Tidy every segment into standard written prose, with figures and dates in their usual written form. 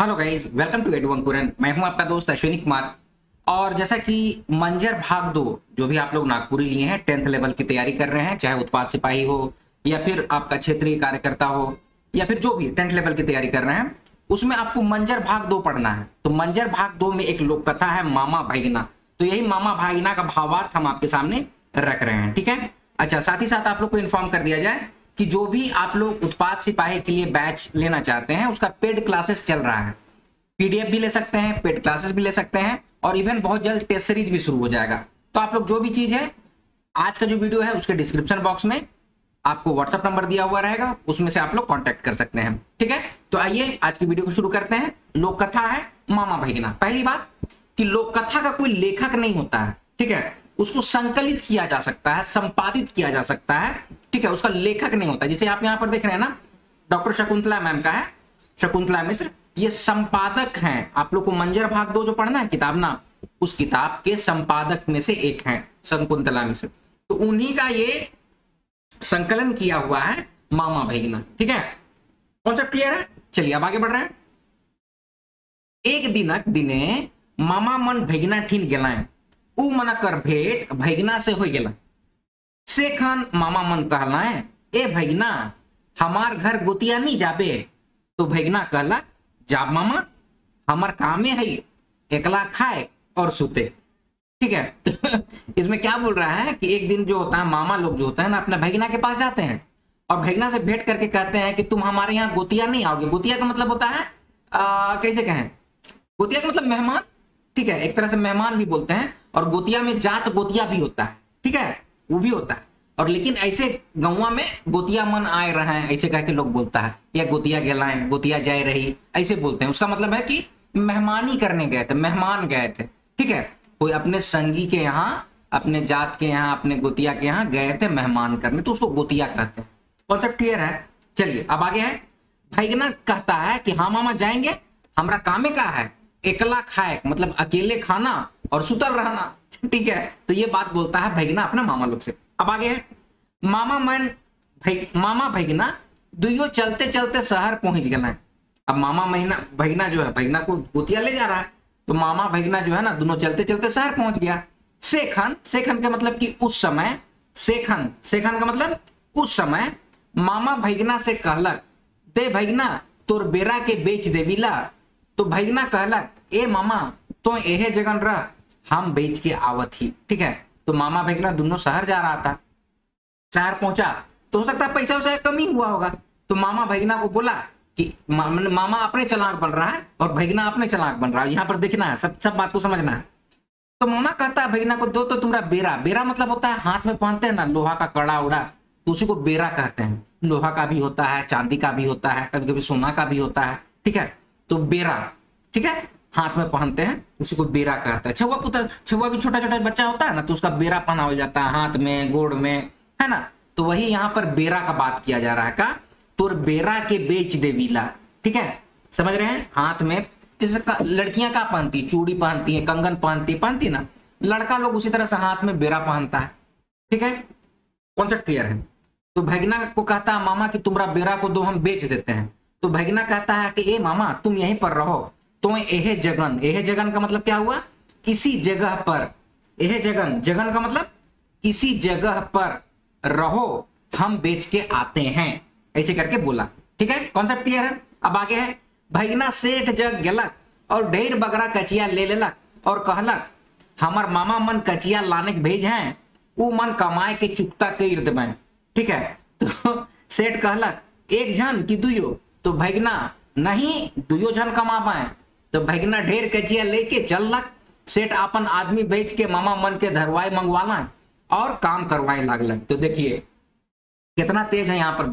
Hello guys, welcome to Edu Ankuran. मैं हूं आपका दोस्त अश्विनी कुमार। और जैसा कि मंजर भाग दो जो भी आप लोग नागपुरी लिए हैं, 10th लेवल की तैयारी कर रहे हैं, चाहे उत्पाद सिपाही हो या फिर आपका क्षेत्रीय कार्यकर्ता हो या फिर जो भी 10th लेवल की तैयारी कर रहे हैं, उसमें आपको मंजर भाग 2 पढ़ना है। तो मंजर भाग 2 में एक लोक कथा है, मामा भागीना। तो यही मामा भागीना का भावार्थ हम आपके सामने रख रहे हैं, ठीक है। अच्छा, साथ ही साथ आप लोग को इन्फॉर्म कर दिया जाए कि जो भी आप लोग उत्पाद सिपाही के लिए बैच लेना चाहते हैं, उसका पेड क्लासेस चल रहा है। पीडीएफ भी ले सकते हैं, पेड क्लासेस भी ले सकते हैं, और इवन बहुत जल्द टेस्ट सीरीज भी शुरू हो जाएगा। तो आप लोग जो भी चीज है, आज का जो वीडियो है उसके डिस्क्रिप्शन बॉक्स में आपको व्हाट्सएप नंबर दिया हुआ रहेगा, उसमें से आप लोग कांटेक्ट कर सकते हैं, ठीक है। तो आइए आज की वीडियो को शुरू करते हैं। लोक कथा है मामा भागीना। पहली बात कि लोक कथा का कोई लेखक नहीं होता है, ठीक है। उसको संकलित किया जा सकता है, संपादित किया जा सकता है, ठीक है। उसका लेखक नहीं होता। जिसे आप यहाँ पर देख रहे हैं ना, डॉक्टर शकुंतला मैम का है, शकुंतला मिश्र, ये संपादक हैं। आप लोग को मंजर भाग 2 जो पढ़ना है किताब ना, उस किताब के संपादक में से एक हैं शकुंतला मिश्र। तो उन्हीं का ये संकलन किया हुआ है मामा भागीना, ठीक है। कॉन्सेप्ट क्लियर है? चलिए अब आगे बढ़ रहे हैं। एक दिनक दिने मामा मन भागीना ठीन गेलाएं, उ मन कर भेंट भागीना से हो गेला। से खान मामा मन कहलाएं, ए भागीना हमार घर गोतिया नहीं जाबे। तो भागीना कहला, जाब मामा, हमार कामे है एकला खाए और सुते, ठीक है। तो इसमें क्या बोल रहा है कि एक दिन जो होता है, मामा लोग जो होता है ना, अपने भागीना के पास जाते हैं और भागीना से भेंट करके कहते हैं कि तुम हमारे यहाँ गोतिया नहीं आओगे। गोतिया का मतलब होता है कैसे कहें, गोतिया का मतलब मेहमान, ठीक है। एक तरह से मेहमान भी बोलते हैं, और गोतिया में जात गोतिया भी होता है, ठीक है, वो भी होता है। और लेकिन ऐसे गौवा में गोतिया मन आए रहे हैं ऐसे कह के लोग बोलता है, या गोतिया गेलाएं, गोतिया जाए रही, ऐसे बोलते हैं। उसका मतलब है कि मेहमानी करने गए थे, मेहमान गए थे, ठीक है। कोई अपने संगी के यहाँ, अपने जात के यहाँ, अपने गोतिया के यहाँ गए थे मेहमान करने, तो उसको गोतिया कहते हैं। कॉन्सेप्ट क्लियर है? चलिए अब आगे है। भागीना कहता है कि हाँ मामा जाएंगे, हमरा कामे का है एकला खाए, मतलब अकेले खाना और सुतल रहना, ठीक है। तो ये बात बोलता है भागीना अपना मामा लोग से। अब आगे है। मामा भागीना दुइयो चलते चलते शहर पहुंच गए। अब मामा भागीना जो है, भागीना को गोतिया ले जा रहा है, तो मामा भागीना जो है ना, दोनों चलते चलते शहर पहुंच गया। सेखन का मतलब कि उस समय, सेखन का मतलब उस समय मामा भागीना से कहलक, दे भागीना तोर बेरा के बेच देविला। तो भागीना कहलक, ए मामा तो एहे जगन रह, हम बेच के आवत ही, ठीक है। तो मामा भागीना दोनों शहर जा रहा था, शहर पहुंचा तो हो सकता है पैसा वैसा कमी हुआ होगा। तो मामा भागीना को बोला कि मामा अपने चालाक बन रहा है और भागीना अपने चालाक बन रहा है, यहाँ पर देखना है, सब बात को समझना है। तो मामा कहता है भागीना को, दो तो तुम्हारा बेरा, बेरा मतलब होता है हाथ में पहनते हैं ना, लोहा का कड़ा उड़ा, तो उसी को बेरा कहते हैं। लोहा का भी होता है, चांदी का भी होता है, कभी कभी सोना का भी होता है, ठीक है। तो बेरा, ठीक है, हाथ में पहनते हैं, उसी को बेरा कहता है। छुआ भी छोटा छोटा बच्चा होता है ना, तो उसका बेरा पहना हो जाता है हाथ में, गोड़ में, है ना। तो वही यहाँ पर बेरा का बात किया जा रहा है, का तोर बेरा के बेच देवीला, ठीक है। समझ रहे हैं? हाथ में, जैसे लड़कियां का पहनती है, चूड़ी पहनती है, कंगन पहनती ना, लड़का लोग उसी तरह से हाथ में बेरा पहनता है, ठीक है। कॉन्सेप्ट क्लियर है? तो भागीना को कहता है मामा कि तुम्हारा बेरा को दो, हम बेच देते हैं। तो भागीना कहता है कि ए मामा तुम यहीं पर रहो, तो एहे जगन का मतलब क्या हुआ, इसी जगह पर। एहे जगन का मतलब इसी जगह पर रहो, हम बेच के आते हैं, ऐसे करके बोला, ठीक है। कॉन्सेप्ट क्लियर है? अब आगे है। भागीना सेठ जग गेलक और ढेर बगरा कचिया ले लेलक और कहलक, हमार मामा मन कचिया लाने के भेज हैं, वो मन कमाए के चुकता कर देबे, ठीक है। तो सेठ कहलक, एक जन की दुयो? तो भागीना, नहीं दुयो जन कमाबे। तो भागीना ढेर कचिया लेके चललक। सेठ अपन आदमी बेच के मामा मन के धरवाए मंगवाला और काम करवाए लागलक। तो देखिए कितना तेज है यहाँ पर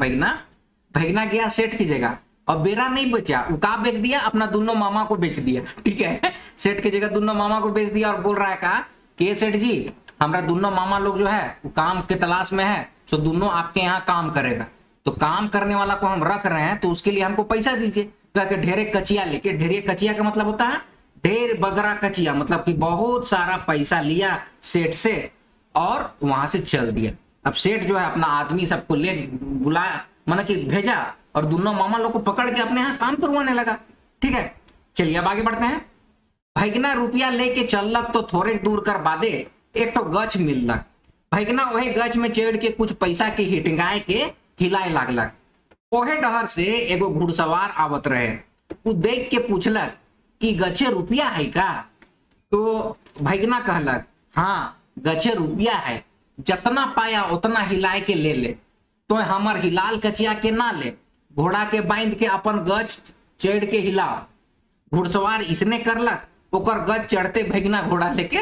भागीना गया सेठ की जगह और बेरा नहीं बेचा, वो का बेच दिया, अपना दोनों मामा को बेच दिया, ठीक है। सेठ की जगह दोनों मामा को बेच दिया और बोल रहा है का कि सेठ जी, हमारा दोनों मामा लोग जो है वो काम के तलाश में है, तो दोनों आपके यहाँ काम करेगा, तो काम करने वाला को हम रख रहे हैं, तो उसके लिए हमको पैसा दीजिए। ढेरे कचिया लेके, ढेरे कचिया का मतलब होता है ढेर बगरा कचिया, मतलब कि बहुत सारा पैसा लिया सेठ से और वहां से चल दिया। अब सेठ जो है अपना आदमी सबको ले बुलाया, माना कि भेजा, और दोनों मामा लोग को पकड़ के अपने यहाँ काम करवाने लगा, ठीक है। चलिए अब आगे बढ़ते हैं। भैगना रुपया लेके चललक तो थोड़े दूर कर बादे एक तो गछ मिललक। भैगना वही गछ में चढ़ के कुछ पैसा के हिटगाए के हिलाए लागलक। ओहे डहर से एगो घुड़सवार आवत रहे, उ देख के पूछलक ई गछे रुपया है का? तो भैगना कहलक हाँ गछे रुपया है, जतना पाया उतना हिलाए के ले ले। तो हमर हिलाल कचिया के ना ले, घोड़ा के बांध के अपन गछ चढ़ के हिलाओ। घुड़सवार इसने करलक, ओकर गछ चढ़ते भैगना घोड़ा लेके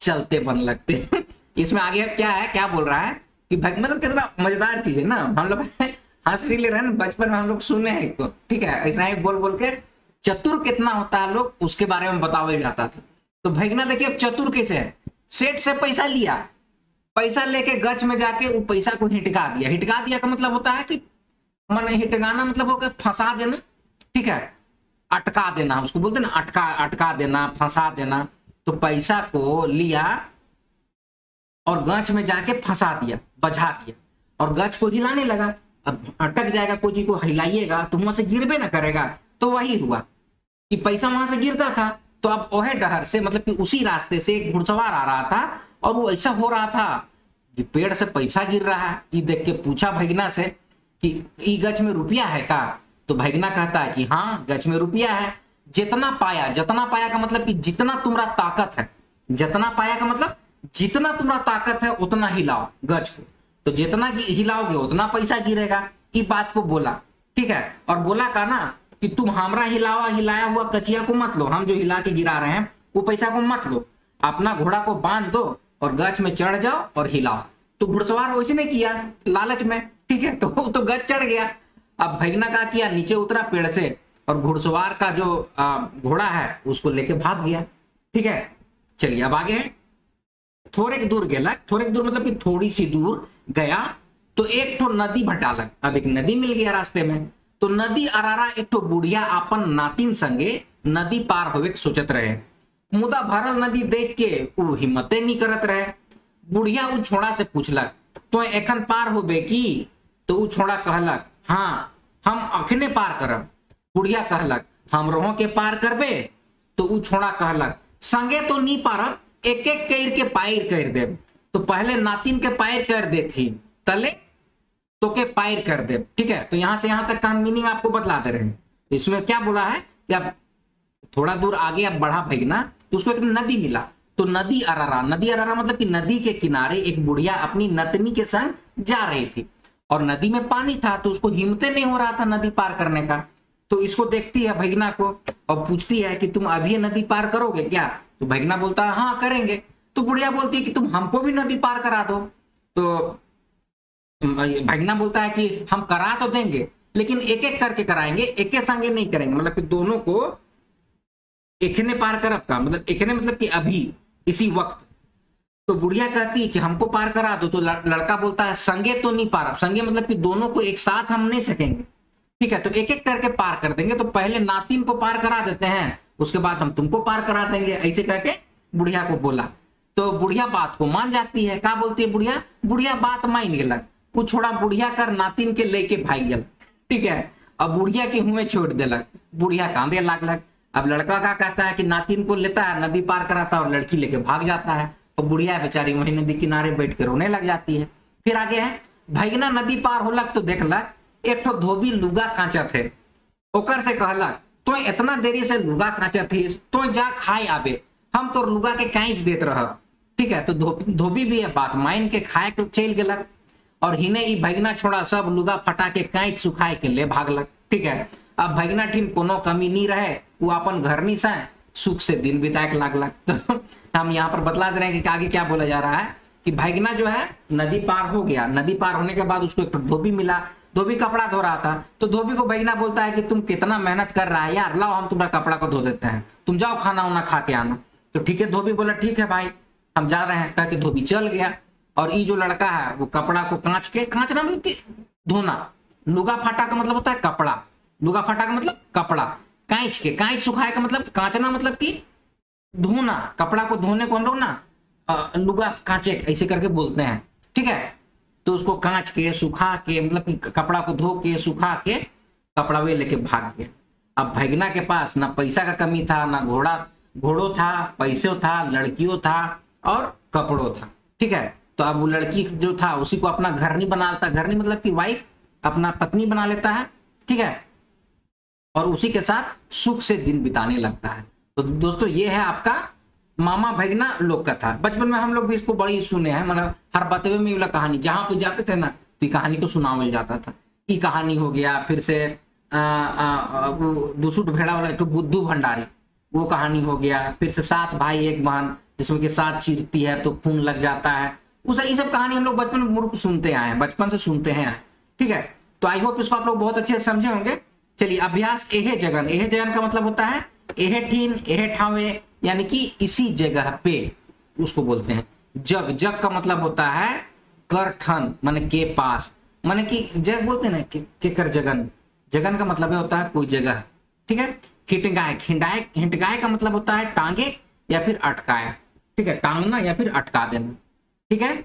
चलते बन लगते। इसमें आगे क्या है, क्या बोल रहा है कि मतलब कितना मजेदार चीज है ना। हम लोग हंसी ले रहे हैं, बचपन में हम लोग सुने हैं इसको, ठीक है। ऐसा ही बोल बोल के चतुर कितना होता है लोग उसके बारे में बताया जाता था। तो भैगना देखिए अब चतुर कैसे है, सेठ से पैसा लिया, पैसा लेके गच में जाके वो पैसा को हिटका दिया। हिटका दिया का मतलब होता है कि माने हिटकाना मतलब हो गया फंसा देना, ठीक है, अटका देना, उसको बोलते ना अटका देना, फंसा देना। तो पैसा को लिया और गच में जाके फंसा दिया, बझा दिया और गच को हिलाने लगा। अब अटक जाएगा, कोई चीज को हिलाइएगा तो वहां से गिरबे ना करेगा। तो वही हुआ कि पैसा वहां से गिरता था। तो अब ओहे डहर से मतलब कि उसी रास्ते से एक घुड़सवार आ रहा था और वो ऐसा हो रहा था कि पेड़ से पैसा गिर रहा है। ये देख के पूछा भैगना से कि ई गच में रुपया है का? तो भैगना कहता है कि हाँ गच में रुपया है, जितना पाया। जितना पाया का मतलब कि जितना तुम्हारा ताकत है, जितना पाया का मतलब जितना तुम्हारा ताकत है उतना हिलाओ गच को। तो जितना हिलाओगे उतना पैसा गिरेगा। ये बात को बोला, ठीक है। और बोला का ना कि तुम हमारा हिलाया हुआ कचिया को मत लो, हम जो हिला के गिरा रहे हैं वो पैसा को मत लो, अपना घोड़ा को बांध दो और गच में चढ़ जाओ और हिलाओ। तो घुड़सवार वैसे नहीं किया लालच में, ठीक है, तो गच चढ़ गया। अब भैगना का किया, नीचे उतरा पेड़ से और घुड़सवार का जो घोड़ा है उसको लेके भाग गया, ठीक है। चलिए अब आगे है। थोड़े दूर गेलक, थोड़े दूर मतलब कि थोड़ी सी दूर गया तो एक ठो नदी भटालक। अब एक नदी मिल गया रास्ते में। तो नदी अरारा एक ठो बुढ़िया अपन नातिन संगे नदी पार होवे सोचत रहे, मुदा भरल नदी देख के वो हिम्मते नहीं करत रहे। बुढ़िया उ छोड़ा से पूछलक तो एखन पार होबे की? तो उ छोड़ा कहलक हाँ हम अखने पार करब। बुढ़िया कहलक हम रोह के पार करबे? तो उ छोड़ा कहलक संगे तो नहीं पारब, एक एक कैर के पायर कर देब। तो पहले नातिन के पायर कर दे थी, तले तो के पायर कर दे, ठीक है। तो यहां से यहां तक का हम मीनिंग आपको बतला दे रहे हैं। इसमें क्या बोला है कि अब थोड़ा दूर आगे अब बढ़ा भैगना तो उसको एक नदी मिला। तो नदी अरारा मतलब कि नदी के किनारे एक बुढ़िया अपनी नतनी के संग जा रही थी और नदी में पानी था तो उसको हिम्मते नहीं हो रहा था नदी पार करने का। तो इसको देखती है भैगना को और पूछती है कि तुम अभी नदी पार करोगे क्या? तो भैगना बोलता है हाँ करेंगे। तो बुढ़िया बोलती है कि तुम हमको भी नदी पार करा दो। तो भैगना बोलता है कि हम करा तो देंगे लेकिन एक एक करके कराएंगे, एक एक संगे नहीं करेंगे, मतलब कि दोनों को एकने पार करब का मतलब एकने मतलब कि अभी इसी वक्त। तो बुढ़िया कहती है कि हमको पार करा दो। तो लड़का बोलता है संगे तो नहीं पार, संगे मतलब कि दोनों को एक साथ हम नहीं सकेंगे, ठीक है। तो एक एक करके पार कर देंगे। तो पहले नातिन को पार करा देते हैं, उसके बाद हम तुमको पार करा देंगे, ऐसे करके बुढ़िया को बोला। तो बुढ़िया बात को मान जाती है। क्या बोलती है बुढ़िया? बुढ़िया बात मान गेलक। वो छोड़ा बुढ़िया कर नातिन के लेके भाग गल, ठीक है। अब बुढ़िया के मुंह में छोड़ देलक, बुढ़िया कांदे लागलक। अब लड़का का कहता है कि नातिन को लेता है, नदी पार कराता है और लड़की लेके भाग जाता है। और बुढ़िया बेचारी वही नदी किनारे बैठ के रोने लग जाती है। फिर आगे है भैगना नदी पार होलक तो देखलक एक ठो धोबी लुगा कांचा थे। ओकर से कहलक तो इतना देरी से लुगा कांचा थे, तो जा खाए आबे, हम तो लुगा के कांच देत रह, ठीक है। तो धोबी भी है बात मान के खाए के चल गेलक और हिने ई भैगना छोड़ा सब लुगा फटा के कांच सुखाए के ले भागलक, ठीक है। अब भैगना ठीन कोनो कमी नहीं रहे, वो अपन घरनी से सुख से दिन बिताए लागलक। तो हम यहाँ पर बतला दे रहे हैं कि आगे क्या बोला जा रहा है कि भैगना जो है नदी पार हो गया। नदी पार होने के बाद उसको एक धोबी मिला, धोबी कपड़ा धो रहा था। तो धोबी को भैगना बोलता है कि तुम कितना मेहनत कर रहा है यार, लाओ हम तुम्हारा कपड़ा को धो देते हैं, तुम जाओ खाना वाना खा के आना। तो ठीक है, धोबी बोला ठीक है भाई हम जा रहे हैं, कह के धोबी चल गया। और ये जो लड़का है वो कपड़ा को कांच ना मतलब कि धोना, लुगा फाटा का मतलब होता है कपड़ा, लुगा फाटा का मतलब कपड़ा, कांच सुखाए का मतलब कांचना मतलब कि धोना, कपड़ा को धोने को हम लोग ना लुगा कांचे ऐसे करके बोलते हैं, ठीक है। तो उसको कांच के सुखा के मतलब कि कपड़ा को धो के सुखा के कपड़ा वे लेके भाग गया। अब भगना के पास ना पैसा का कमी था, ना घोड़ों था, पैसों था, लड़कियों था और कपड़ों था। ठीक है, तो अब वो लड़की जो था उसी को अपना घर नहीं बनाता, घर नहीं मतलब कि वाइफ, अपना पत्नी बना लेता है। ठीक है, और उसी के साथ सुख से दिन बिताने लगता है। तो दोस्तों ये है आपका मामा भगना लोक कथा। बचपन में हम लोग भी इसको बड़ी सुने हैं, मतलब हर बतवे में वाला कहानी जहां पे जाते थे ना तो ये कहानी को सुनावल जाता था। ये कहानी हो गया, फिर से वो दुसुट भेड़ा वाला तो बुद्धू भंडारी वो कहानी हो गया, फिर से 7 भाई 1 बहन जिसमें कि 7 चीरती है तो खून लग जाता है। ये सब कहानी हम लोग बचपन में मूर्ख सुनते आए हैं, बचपन से सुनते हैं। ठीक है, तो आई होप इसको आप लोग बहुत अच्छे से समझे होंगे। चलिए अभ्यास एहे जगन। एहे जगन का मतलब होता है एहे ठीन, एहे ठावे, यानी कि इसी जगह पे उसको बोलते हैं। जग, जग का मतलब होता है कर ठन, माने के पास, माने कि जग बोलते हैं ना के कर जगन। जगन का मतलब होता है कोई जगह। ठीक है, हिटगाय, खिंडाए, हिटगाय का मतलब होता है टांगे या फिर अटकाया। ठीक है, टांगना या फिर अटका देना। ठीक है,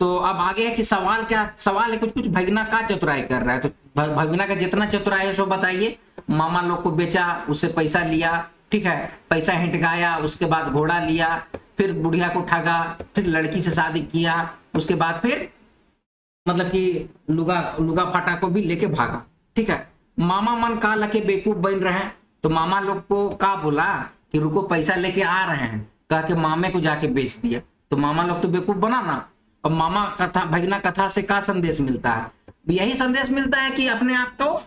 तो अब आगे है कि सवाल क्या, सवाल है कुछ भगना का चतुराई कर रहा है। तो भगना का जितना चतुराई है सो बताइए। मामा लोग को बेचा, उससे पैसा लिया। ठीक है, पैसा हिटगाया, उसके बाद घोड़ा लिया, फिर बुढ़िया को ठगा, फिर लड़की से शादी किया, उसके बाद फिर मतलब कि लुगा फाटा को भी लेके भागा। ठीक है, मामा मन का लके बेवकूफ बन रहे हैं, तो मामा लोग को का बोला कि रुको पैसा लेके आ रहे हैं, कह के मामे को जाके बेच दिया। तो मामा लोग तो बेवकूफ बना ना। अब मामा कथा भगना कथा से क्या संदेश मिलता है? यही संदेश मिलता है कि अपने आप को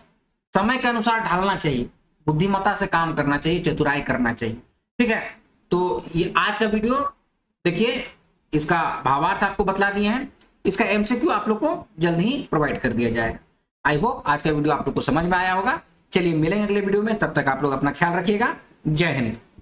समय के अनुसार ढालना चाहिए, बुद्धिमत्ता से काम करना चाहिए, चतुराई करना चाहिए। ठीक है, तो ये आज का वीडियो देखिए, इसका भावार्थ आपको बतला दिए हैं, इसका एमसीक्यू आप लोग को जल्द ही प्रोवाइड कर दिया जाएगा। आई होप आज का वीडियो आप लोग को समझ में आया होगा। चलिए मिलेंगे अगले वीडियो में, तब तक आप लोग अपना ख्याल रखिएगा। जय हिंद।